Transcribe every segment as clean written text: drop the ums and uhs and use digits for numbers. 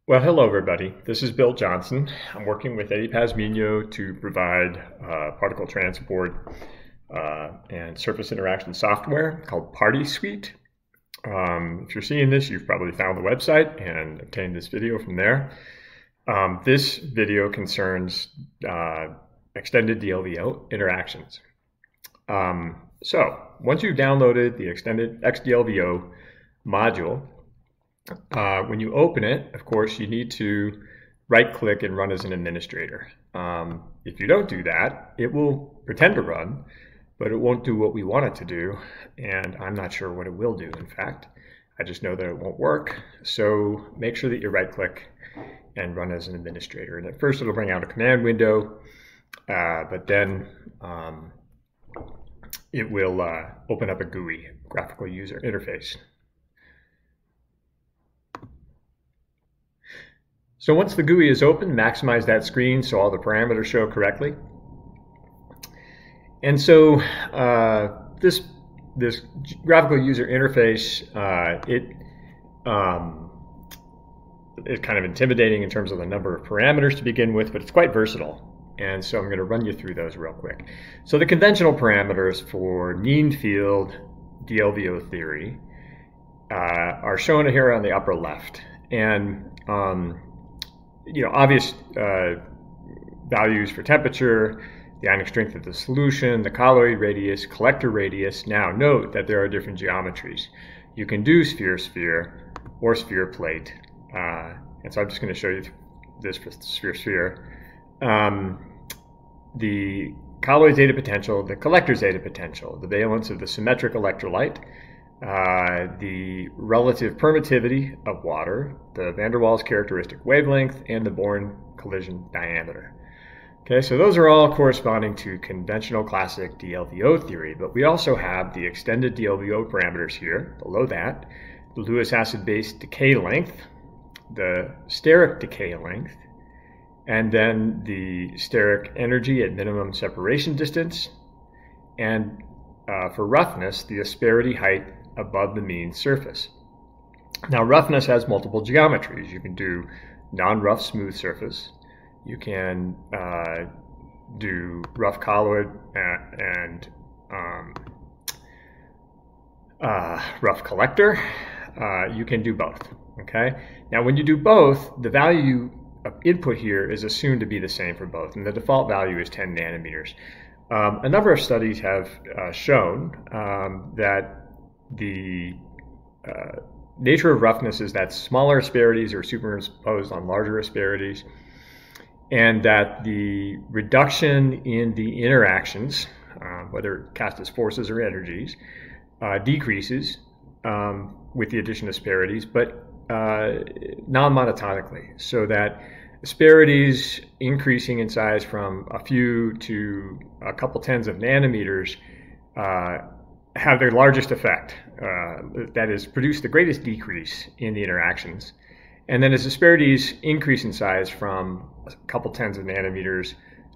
Well, hello everybody. This is Bill Johnson. I'm working with Eddie Pazmiño to provide particle transport and surface interaction software called Parti-Suite. If you're seeing this, you've probably found the website and obtained this video from there. This video concerns extended DLVO interactions. So once you've downloaded the extended xDLVO module, when you open it, of course, you need to right-click and run as an administrator. If you don't do that, it will pretend to run, but it won't do what we want it to do, and I'm not sure what it will do, in fact. I just know that it won't work, so make sure that you right-click and run as an administrator. And at first, it'll bring out a command window, but then it will open up a GUI, graphical user interface. So once the GUI is open, maximize that screen so all the parameters show correctly. And so this graphical user interface, it's kind of intimidating in terms of the number of parameters to begin with, but it's quite versatile. And so I'm going to run you through those real quick. So the conventional parameters for mean field DLVO theory are shown here on the upper left. And obvious values for temperature, the ionic strength of the solution, the colloid radius, collector radius. Now note that there are different geometries. You can do sphere-sphere or sphere-plate. And so I'm just going to show you this for sphere-sphere. The colloid zeta potential, the collector zeta potential, the valence of the symmetric electrolyte, the relative permittivity of water, the van der Waals characteristic wavelength, and the Born collision diameter. Okay, so those are all corresponding to conventional classic DLVO theory, but we also have the extended DLVO parameters here, below that, the Lewis acid-base decay length, the steric decay length, and then the steric energy at minimum separation distance, and for roughness, the asperity height above the mean surface. Now, roughness has multiple geometries. You can do non-rough smooth surface. You can do rough colloid and rough collector. You can do both. Okay. Now, when you do both, the value of input here is assumed to be the same for both, and the default value is 10 nanometers. A number of studies have shown that the nature of roughness is that smaller asperities are superimposed on larger asperities, and that the reduction in the interactions, whether cast as forces or energies, decreases with the addition of asperities, but non-monotonically, so that asperities increasing in size from a few to a couple tens of nanometers have their largest effect, that is, produce the greatest decrease in the interactions. And then as asperities increase in size from a couple tens of nanometers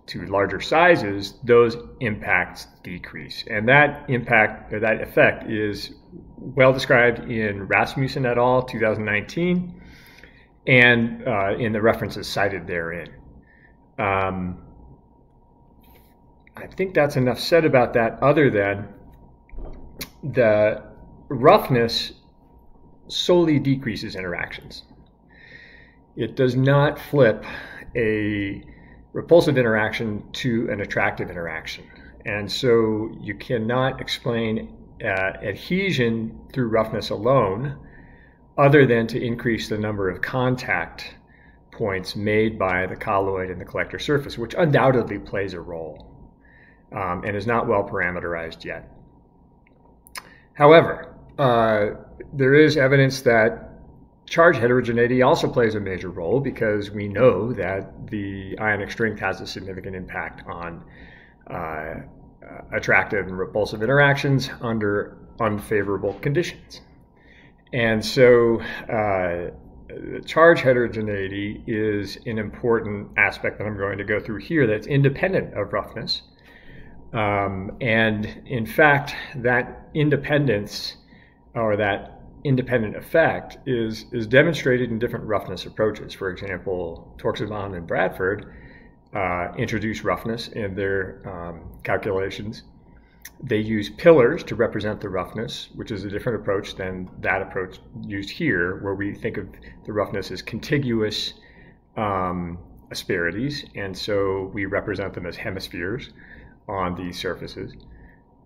to larger sizes, those impacts decrease. And that impact, or that effect, is well described in Rasmussen et al. 2019 and in the references cited therein. I think that's enough said about that, other than the roughness solely decreases interactions. It does not flip a repulsive interaction to an attractive interaction. And so you cannot explain adhesion through roughness alone, other than to increase the number of contact points made by the colloid and the collector surface, which undoubtedly plays a role and is not well parameterized yet. However, there is evidence that charge heterogeneity also plays a major role, because we know that the ionic strength has a significant impact on attractive and repulsive interactions under unfavorable conditions. And so charge heterogeneity is an important aspect that I'm going to go through here that's independent of roughness. And in fact, that independence, or that independent effect is demonstrated in different roughness approaches. For example, Torxavon and Bradford introduce roughness in their calculations. They use pillars to represent the roughness, which is a different approach than that approach used here, where we think of the roughness as contiguous asperities, and so we represent them as hemispheres on these surfaces.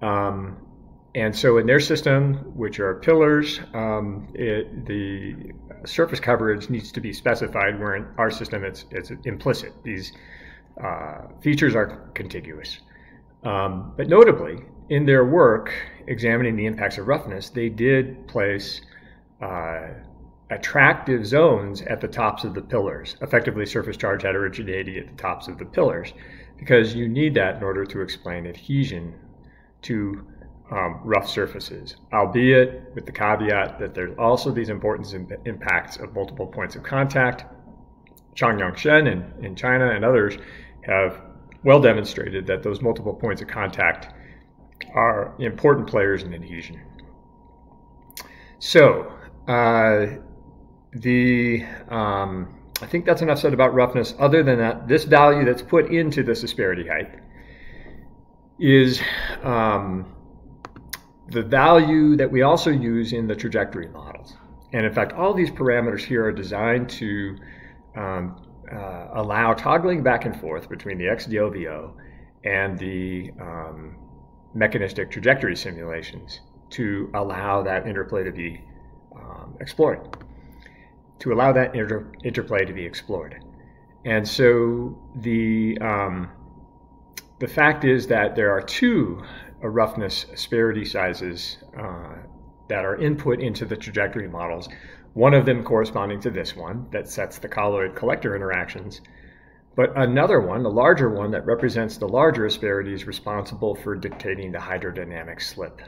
And so in their system, which are pillars, the surface coverage needs to be specified, where in our system it's implicit. These features are contiguous. But notably, in their work examining the impacts of roughness, they did place attractive zones at the tops of the pillars, effectively surface charge heterogeneity at the tops of the pillars, because you need that in order to explain adhesion to rough surfaces, albeit with the caveat that there's also these important impacts of multiple points of contact. Changyang Shen in China and others have well demonstrated that those multiple points of contact are important players in adhesion. So I think that's enough said about roughness. Other than that, this value that's put into this asperity height is the value that we also use in the trajectory models. And in fact, all these parameters here are designed to allow toggling back and forth between the xDLVO and the mechanistic trajectory simulations to allow that interplay to be explored, And so the fact is that there are two roughness asperity sizes that are input into the trajectory models, one of them corresponding to this one that sets the colloid-collector interactions, but another one, the larger one, that represents the larger asperities responsible for dictating the hydrodynamic slip.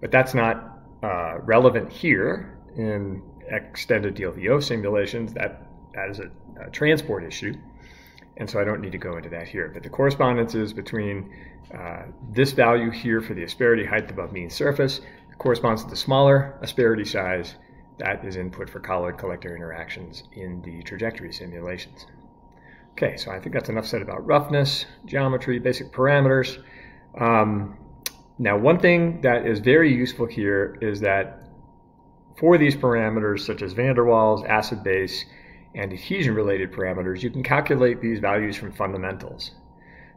But that's not relevant here in extended DLVO simulations. That is a transport issue, and so I don't need to go into that here. But the correspondences between this value here for the asperity height above mean surface corresponds to the smaller asperity size that is input for colloid-collector interactions in the trajectory simulations. Okay, so I think that's enough said about roughness, geometry, basic parameters. Now, one thing that is very useful here is that for these parameters, such as van der Waals, acid base, and adhesion-related parameters, you can calculate these values from fundamentals.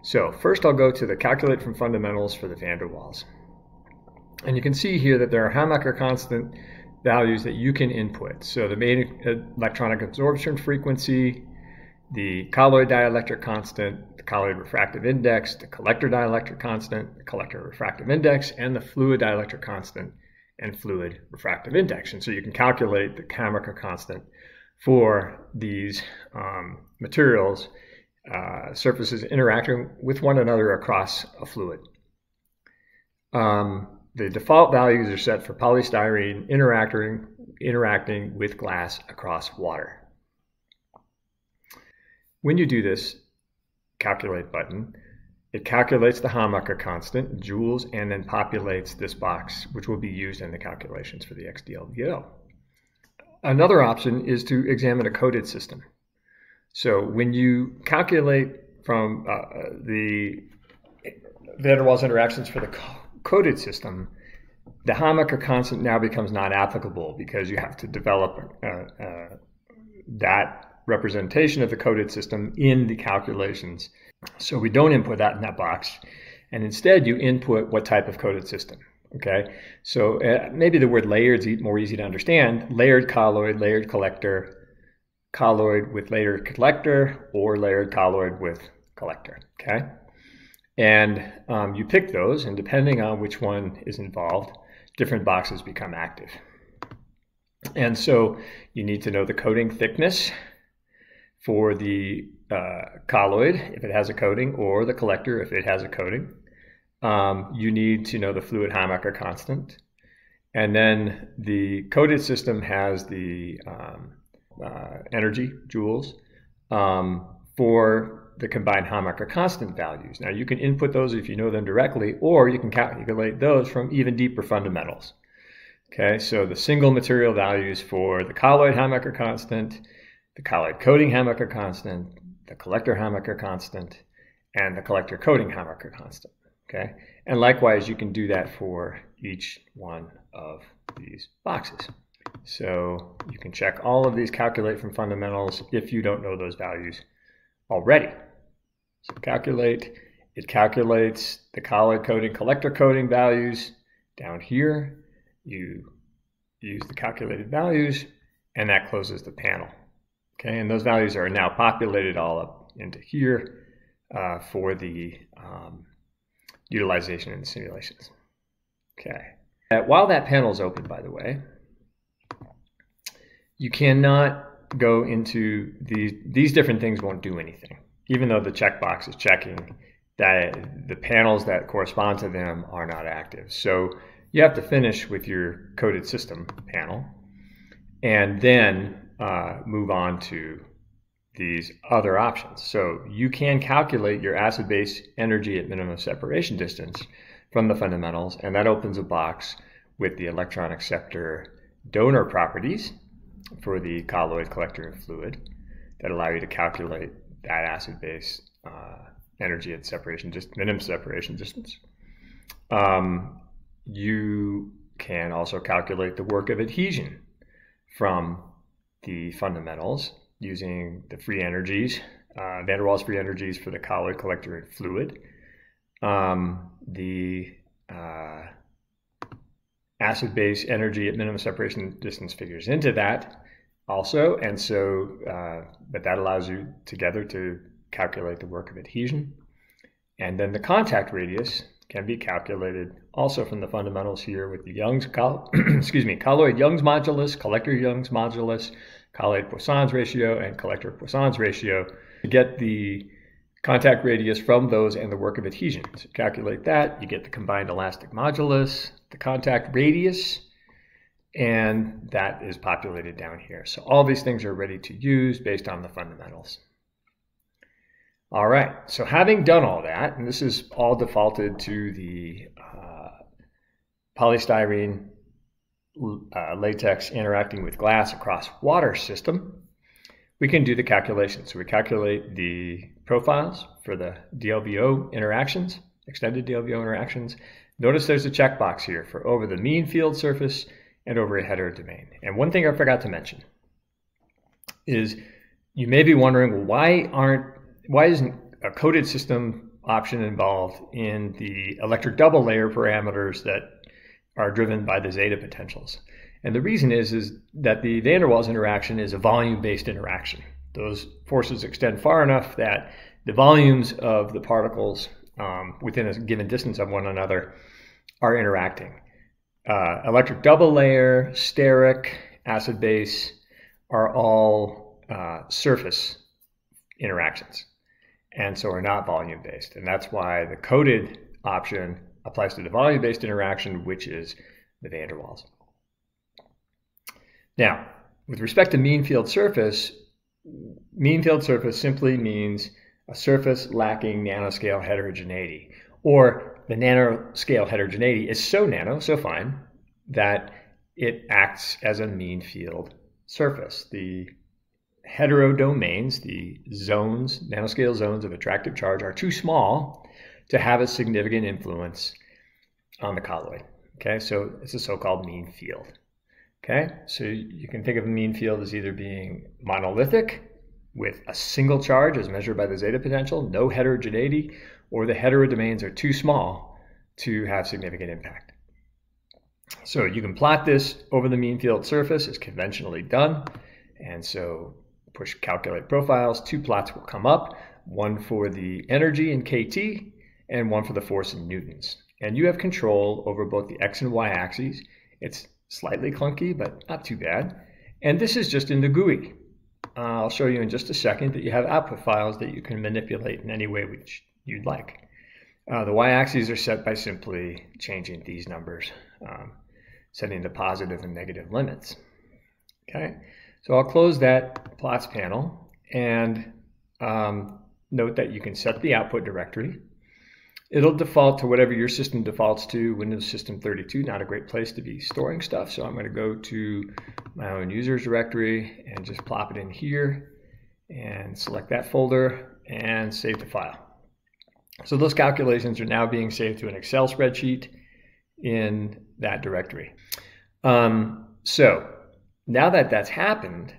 So first I'll go to the calculate from fundamentals for the van der Waals. And you can see here that there are Hammacher constant values that you can input. So the main electronic absorption frequency, the colloid dielectric constant, the colloid refractive index, the collector dielectric constant, the collector refractive index, and the fluid dielectric constant and fluid refractive index. And so you can calculate the Hammacher constant for these materials, surfaces interacting with one another across a fluid. The default values are set for polystyrene interacting with glass across water. When you do this calculate button, it calculates the Hammacher constant, joules, and then populates this box, which will be used in the calculations for the xDLVO. Another option is to examine a coded system. So when you calculate from the van der Waals interactions for the coded system, the Hammacher constant now becomes not applicable because you have to develop that representation of the coded system in the calculations. So we don't input that in that box, and instead you input what type of coded system. Okay, so maybe the word layered is more easy to understand. Layered colloid, layered collector, colloid with layered collector, or layered colloid with collector. Okay, and you pick those, and depending on which one is involved, different boxes become active. And so you need to know the coating thickness for the colloid if it has a coating, or the collector if it has a coating. You need to know the fluid Hammacher constant. And then the coded system has the energy, joules, for the combined Hammacher constant values. Now you can input those if you know them directly, or you can calculate those from even deeper fundamentals. Okay, so the single material values for the colloid Hamaker constant, the colloid coating Hamaker constant, the collector Hamaker constant, and the collector coating Hamaker constant. Okay, and likewise, you can do that for each one of these boxes. So you can check all of these calculate from fundamentals if you don't know those values already. So calculate, it calculates the colloid coating, collector coating values down here. You use the calculated values, and that closes the panel. Okay, and those values are now populated all up into here for the utilization and simulations. Okay. While that panel is open, by the way, you cannot go into these different things won't do anything, even though the checkbox is checking that the panels that correspond to them are not active. So you have to finish with your coded system panel and then move on to these other options. So you can calculate your acid-base energy at minimum separation distance from the fundamentals, and that opens a box with the electron acceptor donor properties for the colloid, collector, and fluid that allow you to calculate that acid-base energy at minimum separation distance. You can also calculate the work of adhesion from the fundamentals using the free energies, van der Waals free energies for the colloid, collector, and fluid. The acid-base energy at minimum separation distance figures into that also, and so but that allows you together to calculate the work of adhesion. And then the contact radius can be calculated also from the fundamentals here with the Young's colloid Young's modulus, collector Young's modulus, colloid Poisson's ratio, and collector Poisson's ratio to get the contact radius from those and the work of adhesion. So calculate that, you get the combined elastic modulus, the contact radius, and that is populated down here. So all these things are ready to use based on the fundamentals. All right, so having done all that, and this is all defaulted to the polystyrene latex interacting with glass across water system, we can do the calculation. So we calculate the profiles for the DLVO interactions, extended DLVO interactions. Notice there's a checkbox here for over the mean field surface and over a heterodomain. And one thing I forgot to mention is you may be wondering, well, why isn't a coded system option involved in the electric double layer parameters that are driven by the zeta potentials? And the reason is that the van der Waals interaction is a volume-based interaction. Those forces extend far enough that the volumes of the particles within a given distance of one another are interacting. Electric double layer, steric, acid base are all surface interactions, and so are not volume-based. And that's why the coded option applies to the volume-based interaction, which is the van der Waals. Now, with respect to mean field surface simply means a surface lacking nanoscale heterogeneity, or the nanoscale heterogeneity is so nano, so fine, that it acts as a mean field surface. The heterodomains, the zones, nanoscale zones of attractive charge, are too small to have a significant influence on the colloid. Okay, so it's a so-called mean field. Okay, so you can think of a mean field as either being monolithic with a single charge as measured by the zeta potential, no heterogeneity, or the heterodomains are too small to have significant impact. So you can plot this over the mean field surface as conventionally done, and so push calculate profiles, two plots will come up, one for the energy in KT and one for the force in newtons. And you have control over both the X and Y axes. It's slightly clunky, but not too bad. And this is just in the GUI. I'll show you in just a second that you have output files that you can manipulate in any way which you'd like. The y-axes are set by simply changing these numbers, setting the positive and negative limits. Okay, so I'll close that plots panel and note that you can set the output directory. It'll default to whatever your system defaults to. Windows System 32, not a great place to be storing stuff. So I'm going to go to my own users directory and just plop it in here and select that folder and save the file. So those calculations are now being saved to an Excel spreadsheet in that directory. So now that that's happened,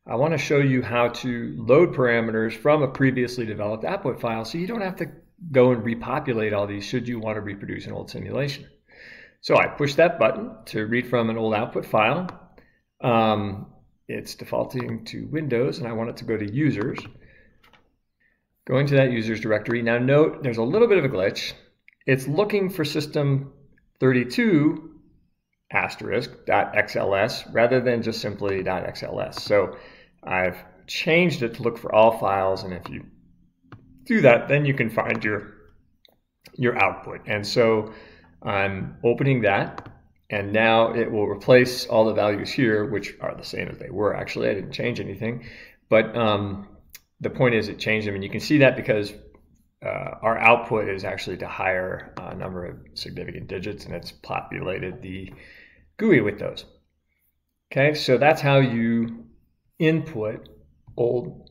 I want to show you how to load parameters from a previously developed output file so you don't have to go and repopulate all these should you want to reproduce an old simulation. So I push that button to read from an old output file. It's defaulting to Windows and I want it to go to users. Going to that users directory. Now note there's a little bit of a glitch. It's looking for system 32 *.xls rather than just simply .xls. So I've changed it to look for all files, and if you do that, then you can find your output. And so I'm opening that, and now it will replace all the values here, which are the same as they were. Actually, I didn't change anything, but the point is it changed them, and you can see that because our output is actually to higher number of significant digits, and it's populated the GUI with those. Okay, so that's how you input old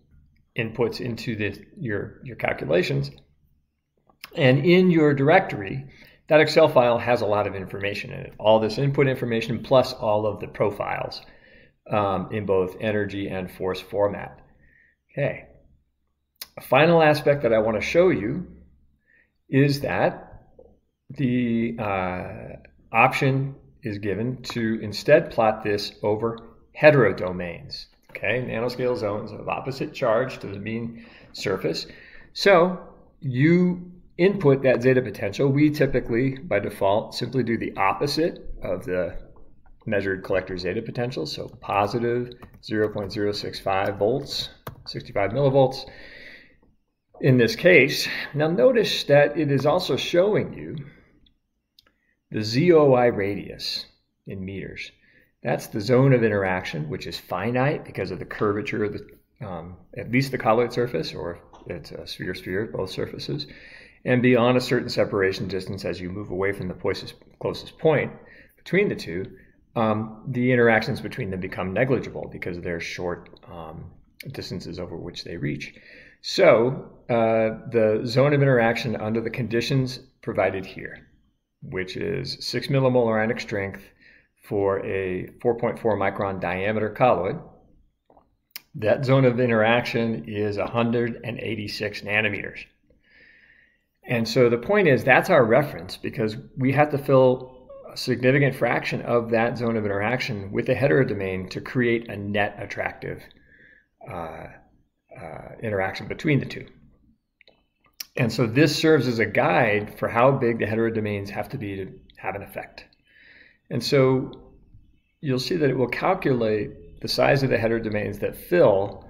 inputs into your calculations. And in your directory, that Excel file has a lot of information in it. All this input information plus all of the profiles in both energy and force format. Okay. A final aspect that I want to show you is that the option is given to instead plot this over heterodomains. Okay, nanoscale zones of opposite charge to the mean surface. So you input that zeta potential. We typically, by default, simply do the opposite of the measured collector zeta potential. So positive 0.065 volts, 65 millivolts. In this case, now notice that it is also showing you the ZOI radius in meters. That's the zone of interaction, which is finite because of the curvature of the, at least the colloid surface, or if it's a sphere-sphere, both surfaces. And beyond a certain separation distance, as you move away from the closest point between the two, the interactions between them become negligible because of their short distances over which they reach. So the zone of interaction under the conditions provided here, which is 6 millimolar ionic strength for a 4.4 micron diameter colloid. That zone of interaction is 186 nanometers. And so the point is that's our reference because we have to fill a significant fraction of that zone of interaction with a heterodomain to create a net attractive interaction between the two. And so this serves as a guide for how big the heterodomains have to be to have an effect. And so you'll see that it will calculate the size of the heterodomains that fill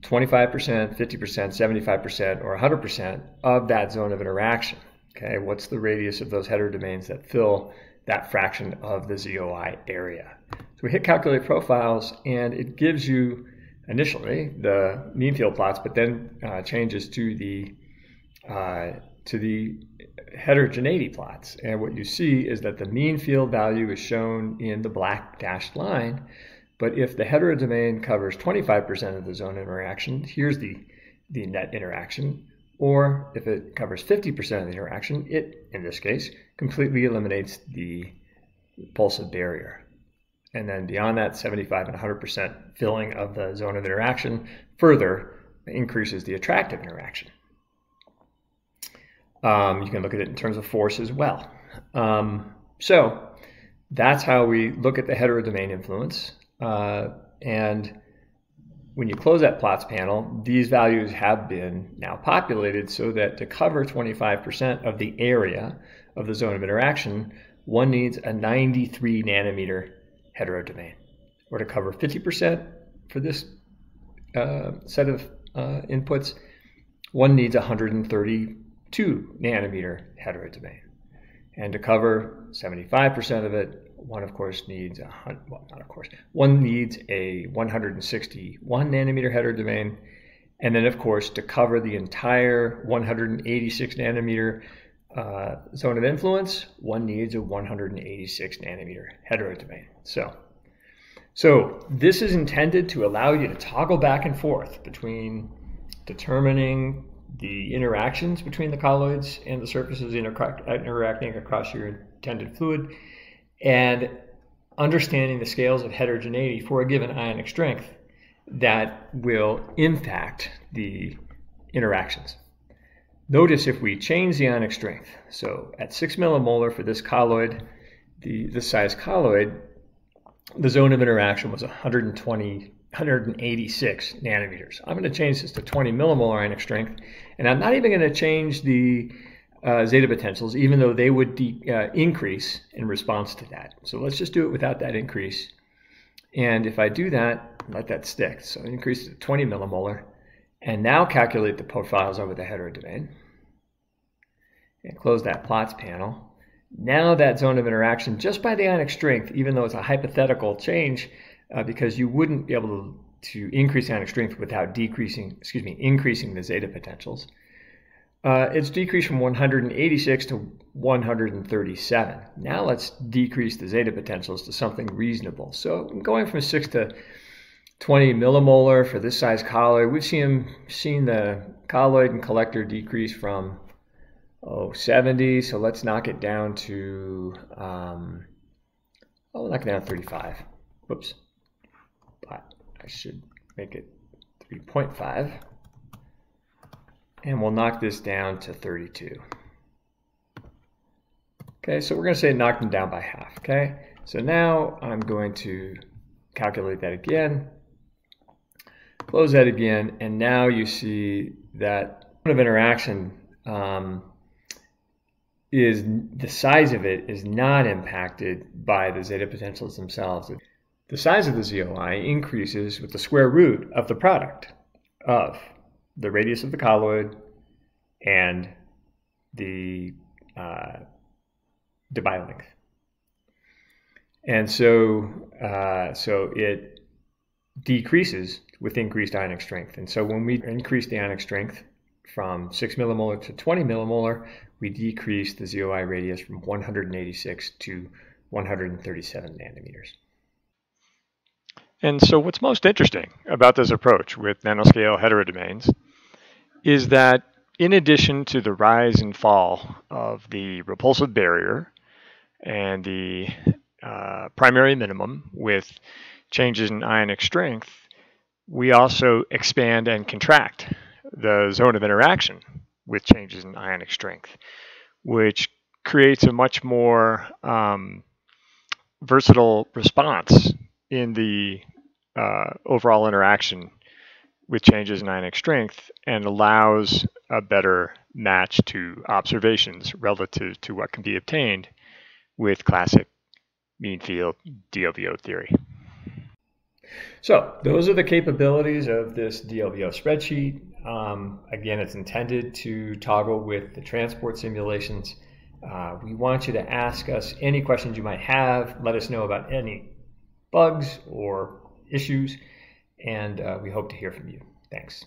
25%, 50%, 75%, or 100% of that zone of interaction. Okay, what's the radius of those heterodomains that fill that fraction of the ZOI area? So we hit calculate profiles, and it gives you initially the mean field plots, but then changes to the heterogeneity plots. And what you see is that the mean field value is shown in the black dashed line, but if the heterodomain covers 25% of the zone interaction, here's the net interaction, or if it covers 50% of the interaction, it, in this case, completely eliminates the repulsive barrier. And then beyond that, 75 and 100% filling of the zone of interaction further increases the attractive interaction. You can look at it in terms of force as well. So that's how we look at the heterodomain influence. And when you close that plots panel, these values have been now populated so that to cover 25% of the area of the zone of interaction, one needs a 93 nanometer heterodomain. Or to cover 50% for this set of inputs, one needs 132 nanometer heterodomain. And to cover 75% of it, one of course needs one needs a 161 nanometer heterodomain, And then, of course, to cover the entire 186 nanometer zone of influence, one needs a 186 nanometer heterodomain. So this is intended to allow you to toggle back and forth between determining the interactions between the colloids and the surfaces interacting across your intended fluid and understanding the scales of heterogeneity for a given ionic strength that will impact the interactions. Notice if we change the ionic strength, so at 6 millimolar for this colloid, this size colloid, the zone of interaction was 186 nanometers. I'm going to change this to 20 millimolar ionic strength, and I'm not even going to change the zeta potentials, even though they would increase in response to that. So let's just do it without that increase. And if I do that, let that stick. So increase it to 20 millimolar, and now calculate the profiles over the heterodomain. And close that plots panel. Now that zone of interaction, just by the ionic strength, even though it's a hypothetical change, because you wouldn't be able to increase ionic strength without increasing the zeta potentials, it's decreased from 186 to 137. Now let's decrease the zeta potentials to something reasonable. So going from 6 to 20 millimolar for this size colloid, we've seen the colloid and collector decrease from 70, so let's knock it down to, knock it down to 35. Whoops. But I should make it 3.5. And we'll knock this down to 32. Okay, so we're going to say knock them down by half. Okay, so now I'm going to calculate that again, close that again, and now you see that zone of interaction is the size of it is not impacted by the zeta potentials themselves. The size of the ZOI increases with the square root of the product of the radius of the colloid and the Debye length. And so it decreases with increased ionic strength. And so when we increase the ionic strength from 6 millimolar to 20 millimolar, we decrease the ZOI radius from 186 to 137 nanometers. And so what's most interesting about this approach with nanoscale heterodomains is that in addition to the rise and fall of the repulsive barrier and the primary minimum with changes in ionic strength, we also expand and contract the zone of interaction with changes in ionic strength, which creates a much more versatile response in the overall interaction with changes in ionic strength and allows a better match to observations relative to what can be obtained with classic mean field DLVO theory. So those are the capabilities of this DLVO spreadsheet. Again, it's intended to toggle with the transport simulations. We want you to ask us any questions you might have. Let us know about any bugs or issues, and we hope to hear from you. Thanks.